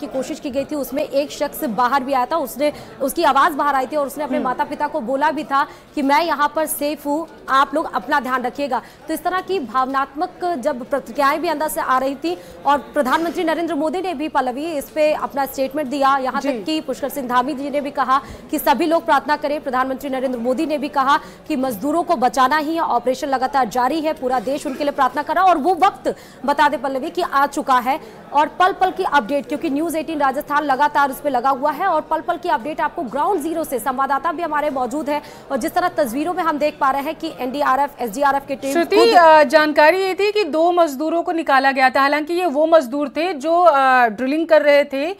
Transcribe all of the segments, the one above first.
की कोशिश की गई थी, उसमें एक शख्स बाहर भी आया था, उसकी आवाज बाहर आई थी और उसने अपने माता पिता को बोला भी था कि मैं यहाँ पर सेफ हूँ, आप लोग अपना ध्यान रखिएगा। तो इस तरह की भावनात्मक जब प्रतिक्रियाएं भी अंदर से आ रही थी और प्रधानमंत्री नरेंद्र मोदी ने भी पल्लवी इस पे अपना स्टेटमेंट दिया, यहाँ तक कि पुष्कर सिंह धामी जी ने भी कहा कि सभी लोग प्रार्थना करें। प्रधानमंत्री नरेंद्र मोदी ने भी कहा कि मजदूरों को बचाना ही है, ऑपरेशन लगातार जारी है, पूरा देश उनके लिए प्रार्थना कर रहा है। और वो वक्त बता दे पल्लवी कि आ चुका है और पल पल की अपडेट, क्योंकि न्यूज 18 राजस्थान लगातार उस पर लगा हुआ है और पल पल की अपडेट आपको ग्राउंड जीरो से संवाददाता भी हमारे मौजूद है। और जिस तरह तस्वीरों में हम देख पा रहे हैं कि एनडीआरएफ एसडीआरएफ की टीम, श्रुति, जानकारी ये थी कि 2 मजदूरों को निकाला गया था, हालांकि ये वो मजदूर थे जो ड्रिलिंग कर रहे थे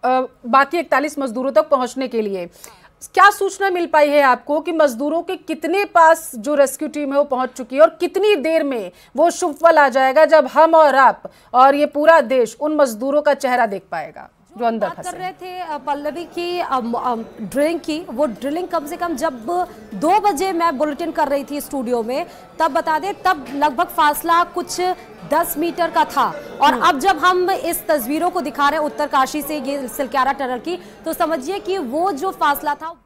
बाकी 41 मजदूरों तक पहुंचने के लिए। क्या सूचना मिल पाई है आपको कि मजदूरों के कितने पास जो रेस्क्यू टीम है वो पहुंच चुकी है और कितनी देर में वो शुभ पल आ जाएगा जब हम और आप और ये पूरा देश उन मजदूरों का चेहरा देख पाएगा जो अंदर फंसे? कर रहे थे पल्लवी की ड्रिलिंग की, वो ड्रिलिंग कम से कम जब 2 बजे मैं बुलेटिन कर रही थी स्टूडियो में, तब बता दें तब लगभग फासला कुछ 10 मीटर का था। और अब जब हम इस तस्वीरों को दिखा रहे हैं उत्तरकाशी से ये सिलक्यारा टनल की, तो समझिए कि वो जो फासला था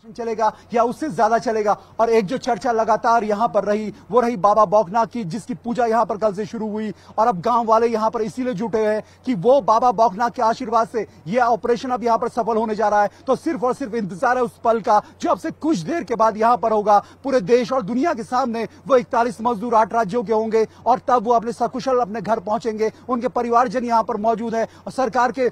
चलेगा या उससे ज्यादा चलेगा। और एक जो चर्चा लगातार यहां पर रही वो रही बाबा बौखनाथ की, जिसकी पूजा यहां पर कल से शुरू हुई और अब गांव वाले यहां पर इसीलिए जुटे हैं कि वो बाबा बौखनाथ के आशीर्वाद से ये ऑपरेशन अब यहां पर सफल होने जा रहा है। तो सिर्फ और सिर्फ इंतजार है उस पल का जो अब से कुछ देर के बाद यहां पर होगा। पूरे देश और दुनिया के सामने वो 41 मजदूर 8 राज्यों के होंगे और तब वो अपने सकुशल अपने घर पहुंचेंगे। उनके परिवारजन यहां पर मौजूद है और सरकार के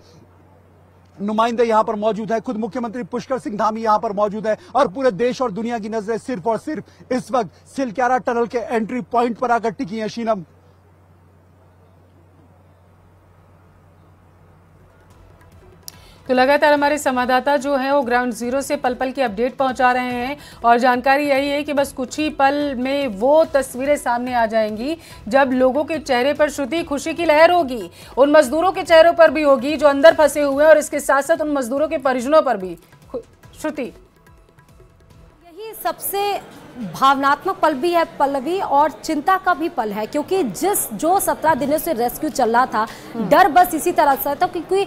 नुमाइंदे यहां पर मौजूद है, खुद मुख्यमंत्री पुष्कर सिंह धामी यहां पर मौजूद है और पूरे देश और दुनिया की नजरें सिर्फ और सिर्फ इस वक्त सिलक्यारा टनल के एंट्री पॉइंट पर आकर टिकी हैं। शीनम, तो लगातार हमारे संवाददाता जो हैं वो ग्राउंड जीरो से पल पल की अपडेट पहुंचा रहे हैं और जानकारी यही है कि बस कुछ ही पल में वो तस्वीरें सामने आ जाएंगी जब लोगों के चेहरे पर श्रुति खुशी की लहर होगी, उन मजदूरों के चेहरों पर भी होगी जो अंदर फंसे हुए हैं और इसके साथ साथ उन मजदूरों के परिजनों पर भी। श्रुति, यही सबसे भावनात्मक पल भी है पल्लवी और चिंता का भी पल है, क्योंकि जो 17 दिनों से रेस्क्यू चल रहा था, डर बस इसी तरह से था क्योंकि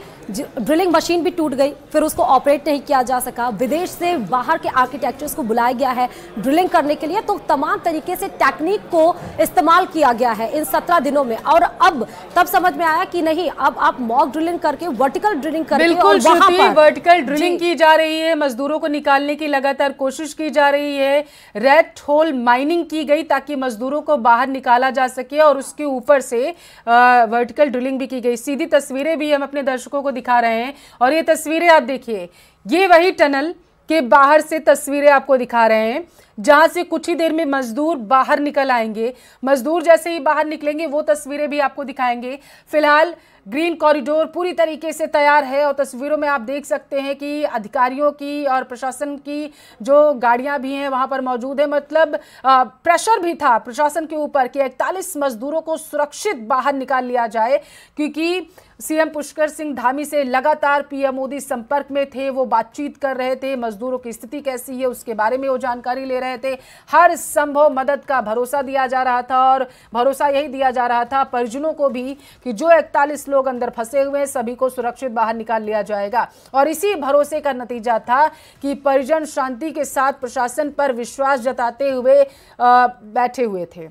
ड्रिलिंग मशीन भी टूट गई, फिर उसको ऑपरेट नहीं किया जा सका, विदेश से बाहर के आर्किटेक्चर्स को बुलाया गया है ड्रिलिंग करने के लिए, तो तमाम तरीके से टेक्निक को इस्तेमाल किया गया है इन 17 दिनों में। और अब तब समझ में आया कि नहीं, अब आप मॉक ड्रिलिंग करके वर्टिकल ड्रिलिंग करके बिल्कुल श्रुति, वर्टिकल ड्रिलिंग की जा रही है, मजदूरों को निकालने की लगातार कोशिश की जा रही है, रेड होल माइनिंग की गई ताकि मजदूरों को बाहर निकाला जा सके और उसके ऊपर से वर्टिकल ड्रिलिंग भी की गई। सीधी तस्वीरें भी हम अपने दर्शकों को दिखा रहे हैं और ये तस्वीरें आप देखिए, ये वही टनल के बाहर से तस्वीरें आपको दिखा रहे हैं जहां से कुछ ही देर में मजदूर बाहर निकल आएंगे। मजदूर जैसे ही बाहर निकलेंगे वो तस्वीरें भी आपको दिखाएंगे। फिलहाल ग्रीन कॉरिडोर पूरी तरीके से तैयार है और तस्वीरों में आप देख सकते हैं कि अधिकारियों की और प्रशासन की जो गाड़ियां भी हैं वहां पर मौजूद है। मतलब प्रेशर भी था प्रशासन के ऊपर कि 41 मजदूरों को सुरक्षित बाहर निकाल लिया जाए, क्योंकि सीएम पुष्कर सिंह धामी से लगातार पीएम मोदी संपर्क में थे, वो बातचीत कर रहे थे, मजदूरों की स्थिति कैसी है उसके बारे में वो जानकारी ले रहे थे, हर संभव मदद का भरोसा दिया जा रहा था और भरोसा यही दिया जा रहा था परिजनों को भी कि जो 41 लोग अंदर फंसे हुए हैं सभी को सुरक्षित बाहर निकाल लिया जाएगा। और इसी भरोसे का नतीजा था कि परिजन शांति के साथ प्रशासन पर विश्वास जताते हुए बैठे हुए थे।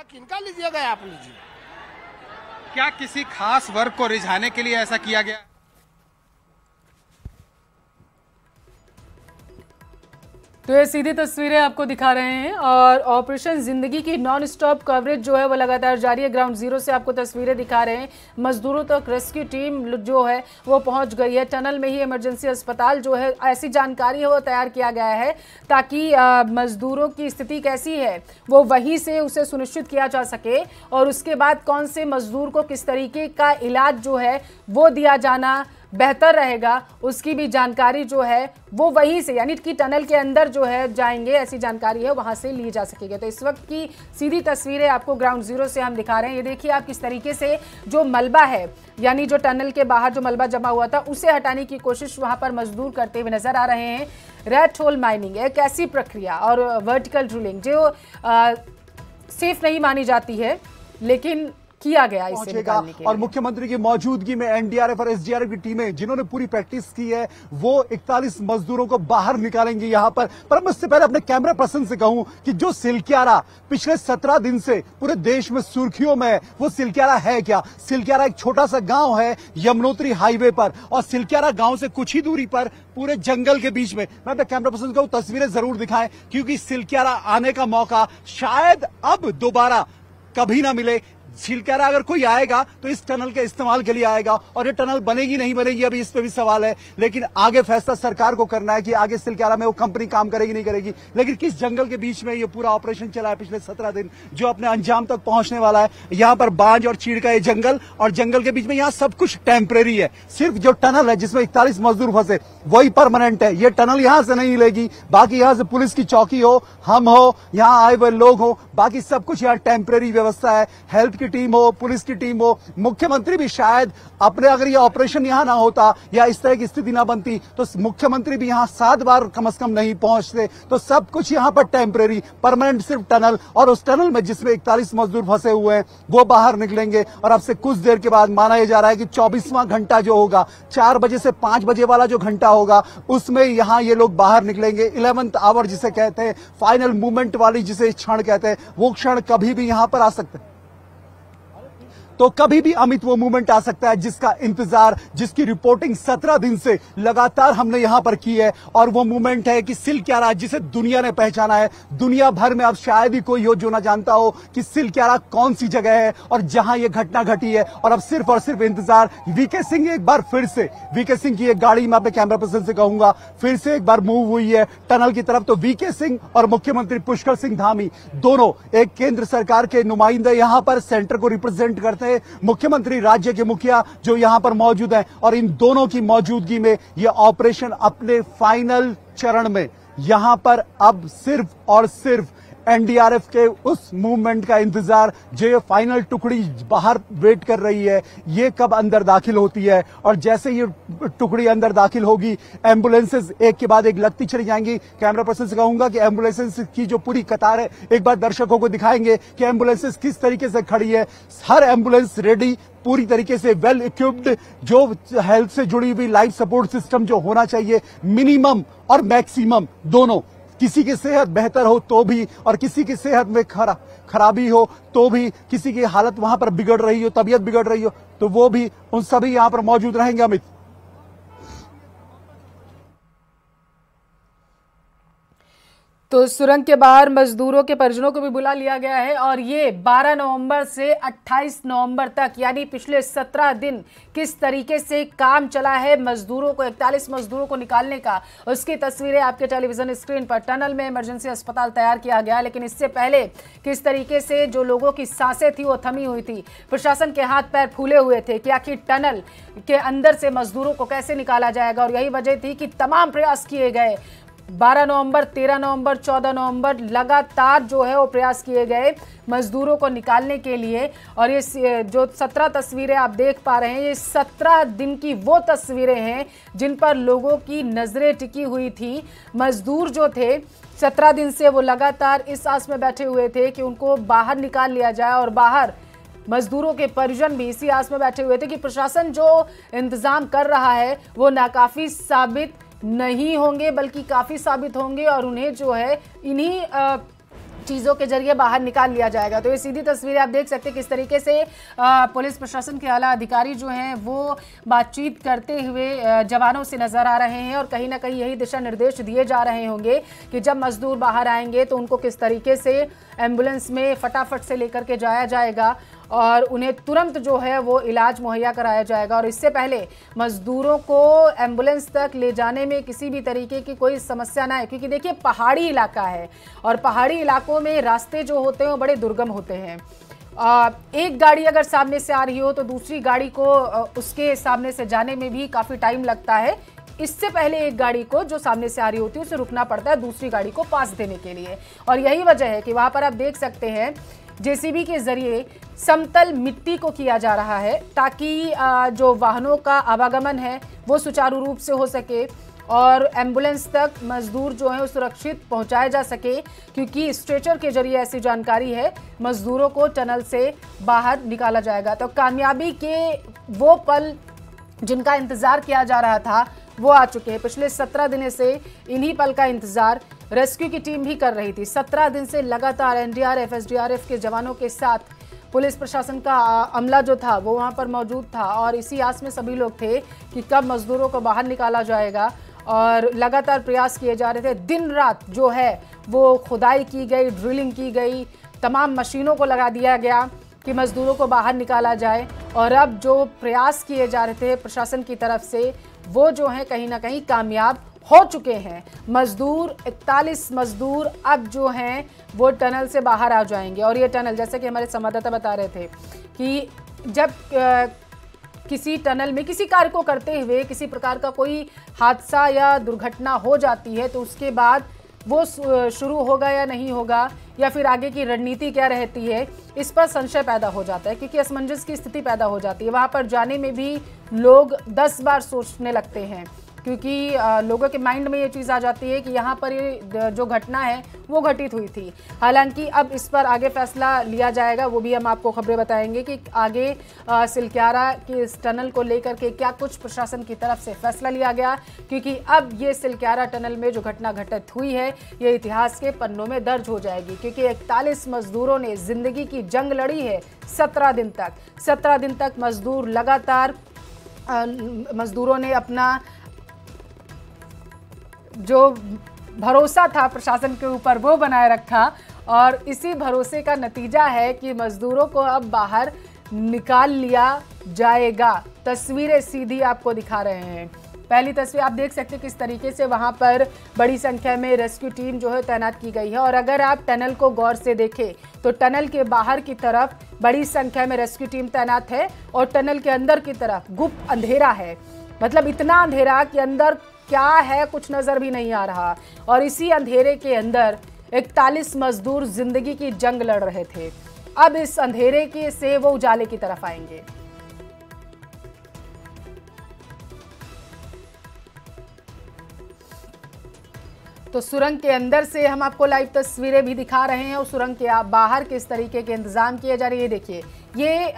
किनका लीजिएगा आप? लीजिए। क्या किसी खास वर्ग को रिझाने के लिए ऐसा किया गया? तो ये सीधी तस्वीरें आपको दिखा रहे हैं और ऑपरेशन जिंदगी की नॉन स्टॉप कवरेज जो है वो लगातार जारी है। ग्राउंड जीरो से आपको तस्वीरें दिखा रहे हैं, मजदूरों तक रेस्क्यू टीम जो है वो पहुंच गई है। टनल में ही इमरजेंसी अस्पताल जो है, ऐसी जानकारी है वो तैयार किया गया है ताकि मजदूरों की स्थिति कैसी है वो वहीं से उसे सुनिश्चित किया जा सके और उसके बाद कौन से मजदूर को किस तरीके का इलाज जो है वो दिया जाना बेहतर रहेगा उसकी भी जानकारी जो है वो वहीं से, यानी कि टनल के अंदर जो है जाएंगे, ऐसी जानकारी है वहां से ली जा सकेगी। तो इस वक्त की सीधी तस्वीरें आपको ग्राउंड जीरो से हम दिखा रहे हैं। ये देखिए आप किस तरीके से जो मलबा है, यानी जो टनल के बाहर जो मलबा जमा हुआ था उसे हटाने की कोशिश वहां पर मजदूर करते हुए नजर आ रहे हैं। रेड होल माइनिंग एक ऐसी प्रक्रिया और वर्टिकल ड्रिलिंग जो सेफ नहीं मानी जाती है, लेकिन किया गया इसे पहुंचेगा। निकालने के लिए। और मुख्यमंत्री की मौजूदगी में एनडीआरएफ और एसडीआरएफ की टीमें जिन्होंने पूरी प्रैक्टिस की है वो 41 मजदूरों को बाहर निकालेंगे यहां पर मैं इससे पहले अपने कैमरा पर्सन से कहूं कि जो सिलक्यारा पिछले 17 दिन से पूरे देश में सुर्खियों में है, वो सिलक्यारा है क्या? सिलक्यारा एक छोटा सा गांव है यमुनोत्री हाईवे पर, और सिलक्यारा गांव से कुछ ही दूरी पर पूरे जंगल के बीच में, मैं अपने कैमरा पर्सन को तस्वीरें जरूर दिखाएं क्योंकि सिलक्यारा आने का मौका शायद अब दोबारा कभी ना मिले। सिलक्यारा अगर कोई आएगा तो इस टनल के इस्तेमाल के लिए आएगा, और ये टनल बनेगी नहीं बनेगी अभी इस पे भी सवाल है, लेकिन आगे फैसला सरकार को करना है कि आगे सिलक्यारा में वो कंपनी काम करेगी नहीं करेगी। लेकिन किस जंगल के बीच में ये पूरा ऑपरेशन चला है पिछले 17 दिन, जो अपने अंजाम तक पहुंचने वाला है। यहाँ पर बांज और चीड़ का ये जंगल, और जंगल के बीच में यहाँ सब कुछ टेम्परेरी है। सिर्फ जो टनल है जिसमें 41 मजदूर फंसे वही परमानेंट है। ये टनल यहां से नहीं हिलेगी, बाकी यहां से पुलिस की चौकी हो, हम हो, यहाँ आए हुए लोग हो, बाकी सब कुछ यहाँ टेम्परेरी व्यवस्था है। हेल्थ की टीम हो, पुलिस की टीम हो, मुख्यमंत्री भी शायद अपने, अगर ये ऑपरेशन यहां ना होता या इस तरह की स्थिति ना बनती तो मुख्यमंत्री भी यहां 7 बार कम से कम नहीं पहुंचते। तो सब कुछ यहां पर टेम्परेरी, परमानेंट सिर्फ टनल, और उस टनल में जिसमें 41 मजदूर फंसे हुए हैं वो बाहर निकलेंगे। और अब से कुछ देर के बाद माना यह जा रहा है कि 24वां घंटा जो होगा, 4 बजे से 5 बजे वाला जो घंटा होगा, उसमें यहां ये लोग बाहर निकलेंगे। 11th आवर जिसे कहते हैं, फाइनल मूवमेंट वाली जिसे क्षण कहते हैं, वो क्षण कभी भी यहां पर आ सकता है। तो कभी भी अमित वो मूवमेंट आ सकता है जिसका इंतजार, जिसकी रिपोर्टिंग 17 दिन से लगातार हमने यहां पर की है। और वो मूवमेंट है कि सिलक्यारा, जिसे दुनिया ने पहचाना है। दुनिया भर में अब शायद ही कोई हो जो ना जानता हो कि सिलक्यारा कौन सी जगह है और जहां ये घटना घटी है। और अब सिर्फ और सिर्फ इंतजार। वीके सिंह एक बार फिर से, वीके सिंह की एक गाड़ी मैं अपने कैमरा पर्सन से कहूंगा फिर से एक बार मूव हुई है टनल की तरफ। तो वीके सिंह और मुख्यमंत्री पुष्कर सिंह धामी दोनों, एक केंद्र सरकार के नुमाइंदे यहां पर सेंटर को रिप्रेजेंट करते, मुख्यमंत्री राज्य के मुखिया जो यहां पर मौजूद हैं, और इन दोनों की मौजूदगी में यह ऑपरेशन अपने फाइनल चरण में यहां पर अब सिर्फ और सिर्फ एनडीआरएफ के उस मूवमेंट का इंतजार, जो ये फाइनल टुकड़ी बाहर वेट कर रही है, ये कब अंदर दाखिल होती है। और जैसे ये टुकड़ी अंदर दाखिल होगी, एम्बुलेंसेस एक के बाद एक लगती चली जाएंगी। कैमरा पर्सन से कहूंगा कि एम्बुलेंसेस की जो पूरी कतार है एक बार दर्शकों को दिखाएंगे कि एम्बुलेंसेस किस तरीके से खड़ी है। हर एम्बुलेंस रेडी, पूरी तरीके से वेल इक्विप्ड, जो हेल्थ से जुड़ी हुई लाइफ सपोर्ट सिस्टम जो होना चाहिए मिनिमम और मैक्सिमम दोनों। किसी की सेहत बेहतर हो तो भी, और किसी की सेहत में खराबी हो तो भी, किसी की हालत वहां पर बिगड़ रही हो, तबीयत बिगड़ रही हो तो वो भी, उन सभी यहां पर मौजूद रहेंगे। अमित, तो सुरंग के बाहर मजदूरों के परिजनों को भी बुला लिया गया है, और ये 12 नवंबर से 28 नवंबर तक यानी पिछले 17 दिन किस तरीके से काम चला है मजदूरों को, 41 मजदूरों को निकालने का, उसकी तस्वीरें आपके टेलीविजन स्क्रीन पर। टनल में इमरजेंसी अस्पताल तैयार किया गया, लेकिन इससे पहले किस तरीके से जो लोगों की सांसें थी वो थमी हुई थी, प्रशासन के हाथ पैर फूले हुए थे कि आखिर टनल के अंदर से मजदूरों को कैसे निकाला जाएगा। और यही वजह थी कि तमाम प्रयास किए गए। 12 नवंबर, 13 नवंबर, 14 नवंबर लगातार जो है वो प्रयास किए गए मजदूरों को निकालने के लिए। और ये जो 17 तस्वीरें आप देख पा रहे हैं, ये 17 दिन की वो तस्वीरें हैं जिन पर लोगों की नजरें टिकी हुई थी। मजदूर जो थे 17 दिन से वो लगातार इस आस में बैठे हुए थे कि उनको बाहर निकाल लिया जाए, और बाहर मजदूरों के परिजन भी इसी आस में बैठे हुए थे कि प्रशासन जो इंतजाम कर रहा है वो नाकाफी साबित नहीं होंगे बल्कि काफी साबित होंगे, और उन्हें जो है इन्हीं चीज़ों के जरिए बाहर निकाल लिया जाएगा। तो ये सीधी तस्वीरें आप देख सकते हैं किस तरीके से पुलिस प्रशासन के आला अधिकारी जो हैं वो बातचीत करते हुए जवानों से नज़र आ रहे हैं, और कहीं ना कहीं यही दिशा निर्देश दिए जा रहे होंगे कि जब मजदूर बाहर आएंगे तो उनको किस तरीके से एम्बुलेंस में फटाफट से लेकर के जाया जाएगा और उन्हें तुरंत जो है वो इलाज मुहैया कराया जाएगा। और इससे पहले मजदूरों को एम्बुलेंस तक ले जाने में किसी भी तरीके की कोई समस्या ना है, क्योंकि देखिए पहाड़ी इलाका है और पहाड़ी इलाकों में रास्ते जो होते हैं वो बड़े दुर्गम होते हैं। एक गाड़ी अगर सामने से आ रही हो तो दूसरी गाड़ी को उसके सामने से जाने में भी काफ़ी टाइम लगता है। इससे पहले एक गाड़ी को जो सामने से आ रही होती है उसे रुकना पड़ता है दूसरी गाड़ी को पास देने के लिए। और यही वजह है कि वहाँ पर आप देख सकते हैं जेसीबी के जरिए समतल मिट्टी को किया जा रहा है ताकि जो वाहनों का आवागमन है वो सुचारू रूप से हो सके। और एम्बुलेंस तक मजदूर जो है सुरक्षित पहुंचाए जा सके, क्योंकि स्ट्रेचर के जरिए ऐसी जानकारी है मजदूरों को टनल से बाहर निकाला जाएगा। तो कामयाबी के वो पल जिनका इंतजार किया जा रहा था वो आ चुके हैं। पिछले 17 दिनों से इन्हीं पल का इंतजार रेस्क्यू की टीम भी कर रही थी। 17 दिन से लगातार एनडीआरएफ, एसडीआरएफ के जवानों के साथ पुलिस प्रशासन का अमला जो था वो वहां पर मौजूद था और इसी आस में सभी लोग थे कि कब मजदूरों को बाहर निकाला जाएगा और लगातार प्रयास किए जा रहे थे। दिन रात जो है वो खुदाई की गई, ड्रिलिंग की गई, तमाम मशीनों को लगा दिया गया कि मजदूरों को बाहर निकाला जाए। और अब जो प्रयास किए जा रहे थे प्रशासन की तरफ से वो जो है कहीं ना कहीं कामयाब हो चुके हैं। मजदूर 41 मजदूर अब जो हैं वो टनल से बाहर आ जाएंगे। और ये टनल, जैसे कि हमारे संवाददाता बता रहे थे कि जब किसी टनल में किसी कार्य को करते हुए किसी प्रकार का कोई हादसा या दुर्घटना हो जाती है तो उसके बाद वो शुरू होगा या नहीं होगा या फिर आगे की रणनीति क्या रहती है, इस पर संशय पैदा हो जाता है, क्योंकि असमंजस की स्थिति पैदा हो जाती है। वहाँ पर जाने में भी लोग 10 बार सोचने लगते हैं, क्योंकि लोगों के माइंड में ये चीज़ आ जाती है कि यहाँ पर ये जो घटना है वो घटित हुई थी। हालांकि अब इस पर आगे फैसला लिया जाएगा, वो भी हम आपको खबरें बताएंगे कि आगे सिलक्यारा के इस टनल को लेकर के क्या कुछ प्रशासन की तरफ से फैसला लिया गया, क्योंकि अब ये सिलक्यारा टनल में जो घटना घटित हुई है ये इतिहास के पन्नों में दर्ज हो जाएगी, क्योंकि 41 मजदूरों ने जिंदगी की जंग लड़ी है 17 दिन तक। 17 दिन तक मजदूर लगातार मजदूरों ने अपना जो भरोसा था प्रशासन के ऊपर वो बनाए रखा और इसी भरोसे का नतीजा है कि मजदूरों को अब बाहर निकाल लिया जाएगा। तस्वीरें सीधी आपको दिखा रहे हैं। पहली तस्वीर आप देख सकते हैं किस तरीके से वहां पर बड़ी संख्या में रेस्क्यू टीम जो है तैनात की गई है। और अगर आप टनल को गौर से देखें तो टनल के बाहर की तरफ बड़ी संख्या में रेस्क्यू टीम तैनात है और टनल के अंदर की तरफ गुप्त अंधेरा है। मतलब इतना अंधेरा कि अंदर क्या है कुछ नजर भी नहीं आ रहा। और इसी अंधेरे के अंदर 41 मजदूर जिंदगी की जंग लड़ रहे थे। अब इस अंधेरे के से वो उजाले की तरफ आएंगे। तो सुरंग के अंदर से हम आपको लाइव तस्वीरें भी दिखा रहे हैं और सुरंग के बाहर किस तरीके के इंतजाम किए जा रहे हैं। देखिए ये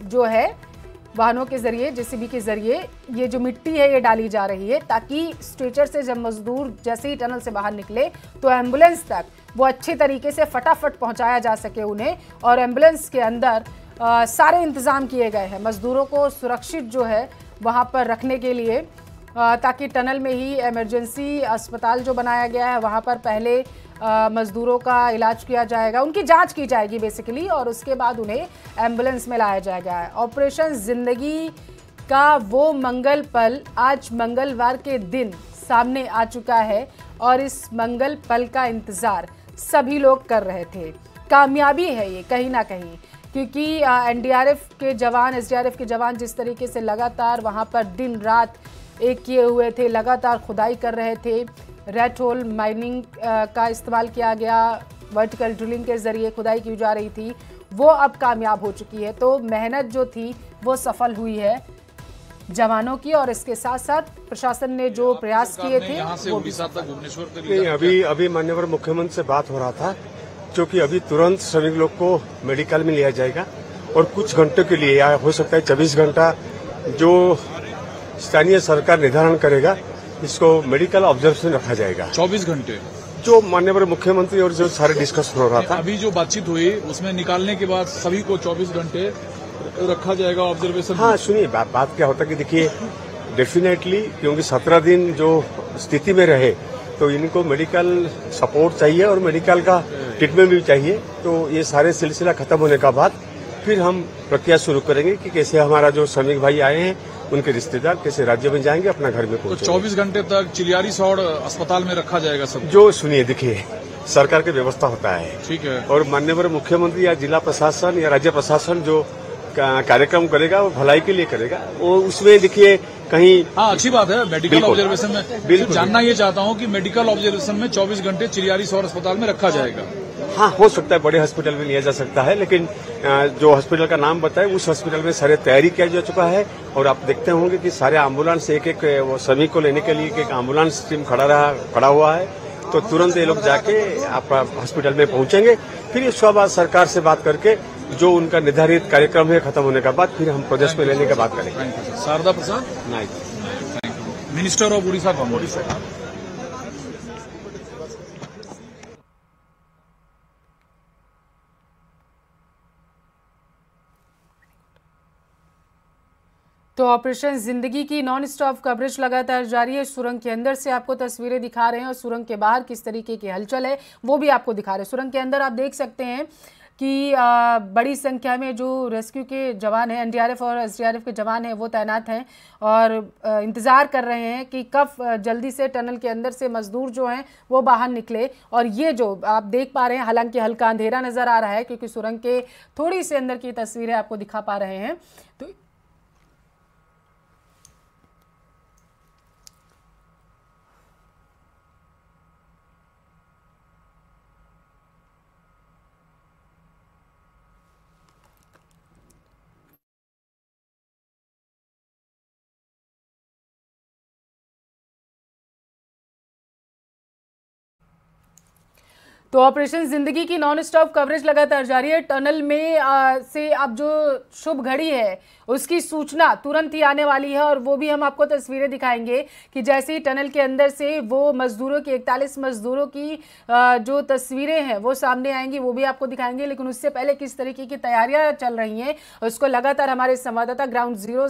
जो है वाहनों के जरिए, जेसीबी के जरिए ये जो मिट्टी है ये डाली जा रही है ताकि स्ट्रेचर से जब मजदूर जैसे ही टनल से बाहर निकले तो एम्बुलेंस तक वो अच्छे तरीके से फटाफट पहुंचाया जा सके उन्हें। और एम्बुलेंस के अंदर सारे इंतजाम किए गए हैं मजदूरों को सुरक्षित जो है वहां पर रखने के लिए, ताकि टनल में ही इमरजेंसी अस्पताल जो बनाया गया है वहां पर पहले मजदूरों का इलाज किया जाएगा, उनकी जांच की जाएगी बेसिकली, और उसके बाद उन्हें एम्बुलेंस में लाया जाएगा। ऑपरेशन जिंदगी का वो मंगल पल आज मंगलवार के दिन सामने आ चुका है और इस मंगल पल का इंतजार सभी लोग कर रहे थे। कामयाबी है ये कहीं ना कहीं, क्योंकि एनडीआरएफ के जवान, एसडीआरएफ के जवान जिस तरीके से लगातार वहां पर दिन रात एक किए हुए थे, लगातार खुदाई कर रहे थे। रेड होल माइनिंग का इस्तेमाल किया गया, वर्टिकल ड्रिलिंग के जरिए खुदाई की जा रही थी, वो अब कामयाब हो चुकी है। तो मेहनत जो थी वो सफल हुई है जवानों की, और इसके साथ साथ प्रशासन ने जो प्रयास किए थे यहाँ से उड़ीसा तक, भुवनेश्वर तक। नहीं, अभी माननीय मुख्यमंत्री से बात हो रहा था, क्योंकि अभी तुरंत श्रमिक लोग को मेडिकल में लिया जाएगा और कुछ घंटों के लिए या हो सकता है 24 घंटा जो स्थानीय सरकार निर्धारण करेगा इसको मेडिकल ऑब्जर्वेशन रखा जाएगा। 24 घंटे जो माननीय मुख्यमंत्री और जो सारे डिस्कशन हो रहा था, अभी जो बातचीत हुई उसमें निकालने के बाद सभी को 24 घंटे रखा जाएगा ऑब्जर्वेशन। हाँ सुनिए, बात क्या होता है कि देखिए डेफिनेटली क्योंकि 17 दिन जो स्थिति में रहे तो इनको मेडिकल सपोर्ट चाहिए और मेडिकल का ट्रीटमेंट भी चाहिए। तो ये सारे सिलसिला खत्म होने का बाद फिर हम प्रक्रिया शुरू करेंगे कि कैसे हमारा जो श्रमिक भाई आए हैं उनके रिश्तेदार कैसे राज्य में जाएंगे, अपना घर में पहुंचेंगे। तो 24 घंटे तक चिलियारी सौड़ अस्पताल में रखा जाएगा सब। जो सुनिए देखिए सरकार की व्यवस्था होता है, ठीक है, और माननीय मुख्यमंत्री या जिला प्रशासन या राज्य प्रशासन जो कार्यक्रम करेगा वो भलाई के लिए करेगा। वो उसमें देखिए कहीं हाँ अच्छी बात है मेडिकल ऑब्जर्वेशन में। बिल्कुल जानना ये चाहता हूँ कि मेडिकल ऑब्जर्वेशन में 24 घंटे चिलियारी सौर अस्पताल में रखा जाएगा। हाँ, हो सकता है बड़े हॉस्पिटल में लिया जा सकता है, लेकिन जो हॉस्पिटल का नाम बताए उस हॉस्पिटल में सारे तैयारी किया जा चुका है। और आप देखते होंगे कि सारे एम्बुलेंस एक वो सभी को लेने के लिए एक एम्बुलेंस टीम खड़ा हुआ है। तो तुरंत ये लोग जाके आप हॉस्पिटल में पहुंचेंगे। फिर इसके बाद सरकार से बात करके जो उनका निर्धारित कार्यक्रम है खत्म होने के बाद फिर हम प्रदेश में लेने की बात करेंगे। Sharada Prasad Naik, minister of Odisha government. तो ऑपरेशन जिंदगी की नॉन स्टॉप कवरेज लगातार जारी है। सुरंग के अंदर से आपको तस्वीरें दिखा रहे हैं और सुरंग के बाहर किस तरीके की हलचल है वो भी आपको दिखा रहे हैं। सुरंग के अंदर आप देख सकते हैं कि बड़ी संख्या में जो रेस्क्यू के जवान हैं, एनडीआरएफ और एसडीआरएफ के जवान हैं, वो तैनात हैं और इंतज़ार कर रहे हैं कि कब जल्दी से टनल के अंदर से मजदूर जो हैं वो बाहर निकले। और ये जो आप देख पा रहे हैं, हालांकि हल्का अंधेरा नज़र आ रहा है क्योंकि सुरंग के थोड़ी से अंदर की तस्वीरें आपको दिखा पा रहे हैं। तो तो ऑपरेशन जिंदगी की नॉन स्टॉप कवरेज लगातार जारी है। टनल में से अब जो शुभ घड़ी है उसकी सूचना तुरंत ही आने वाली है और वो भी हम आपको तस्वीरें दिखाएंगे कि जैसे ही टनल के अंदर से वो मजदूरों की 41 मजदूरों की जो तस्वीरें हैं वो सामने आएंगी, वो भी आपको दिखाएंगे। लेकिन उससे पहले किस तरीके की तैयारियां चल रही हैं उसको लगातार हमारे संवाददाता ग्राउंड जीरो